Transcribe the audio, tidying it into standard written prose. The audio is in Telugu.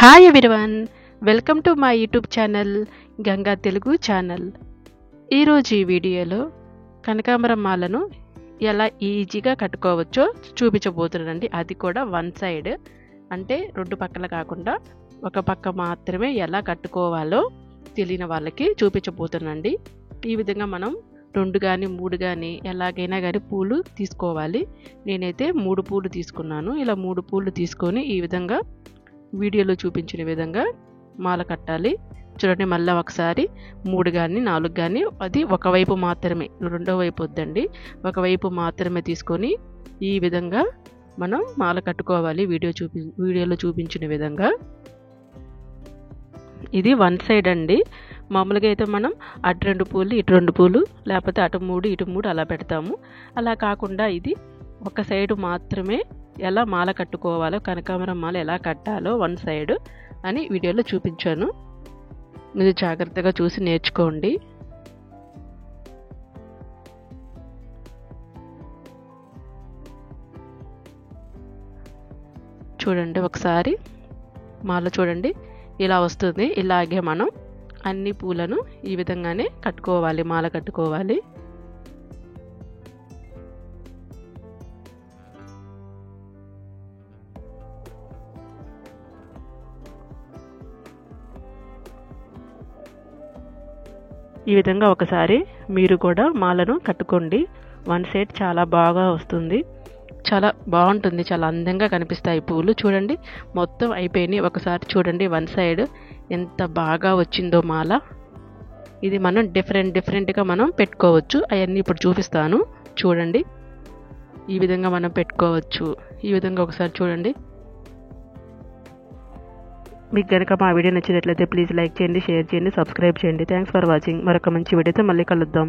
Hi everyone, welcome to my YouTube channel Ganga Telugu channel. ఈరోజు ఈ వీడియోలో కనకాంబరం మాలను ఎలా ఈజీగా కట్టుకోవచ్చో చూపించబోతున్నానండి. అది కూడా వన్ సైడ్, అంటే రెండు పక్కల కాకుండా ఒక పక్క మాత్రమే ఎలా కట్టుకోవాలో తెలియని వాళ్ళకి చూపించబోతున్నానండి. ఈ విధంగా మనం 2 కానీ 3 కానీ ఎలాగైనా కానీ పూలు తీసుకోవాలి. నేనైతే 3 పూలు తీసుకున్నాను. ఇలా 3 పూలు తీసుకొని ఈ విధంగా వీడియోలో చూపించిన విధంగా మాల కట్టాలి. చూడండి, మళ్ళీ ఒకసారి 3 కానీ 4 కానీ, అది ఒకవైపు మాత్రమే, రెండో వైపు వద్దండి, ఒకవైపు మాత్రమే తీసుకొని ఈ విధంగా మనం మాల కట్టుకోవాలి. వీడియోలో చూపించిన విధంగా. ఇది వన్ సైడ్ అండి. మామూలుగా అయితే మనం అటు 2 పూలు ఇటు 2 పూలు, లేకపోతే అటు 3 ఇటు 3 అలా పెడతాము. అలా కాకుండా ఇది ఒక సైడ్ మాత్రమే ఎలా మాల కట్టుకోవాలో, కనకాంబరం మాల ఎలా కట్టాలో వన్ సైడ్ అని వీడియోలో చూపించాను. మీరు జాగ్రత్తగా చూసి నేర్చుకోండి. చూడండి, ఒకసారి మాల చూడండి ఇలా వస్తుంది. ఇలాగే మనం అన్ని పూలను ఈ విధంగానే కట్టుకోవాలి, మాల కట్టుకోవాలి. ఈ విధంగా ఒకసారి మీరు కూడా మాలను కట్టుకోండి. వన్ సైడ్ చాలా బాగా వస్తుంది, చాలా బాగుంటుంది, చాలా అందంగా కనిపిస్తాయి పూలు. చూడండి, మొత్తం అయిపోయినాయి. ఒకసారి చూడండి వన్ సైడ్ ఎంత బాగా వచ్చిందో మాల. ఇది మనం డిఫరెంట్గా మనం పెట్టుకోవచ్చు. అవన్నీ ఇప్పుడు చూపిస్తాను. చూడండి, ఈ విధంగా మనం పెట్టుకోవచ్చు. ఈ విధంగా ఒకసారి చూడండి. మీకు కనుక మా వీడియో నచ్చినట్లయితే ప్లీజ్ లైక్ చేయండి, షేర్ చేయండి, సబ్స్క్రైబ్ చేయండి. Thanks for watching. మరొక మంచి వీడియోతో మళ్ళీ కలుద్దాం.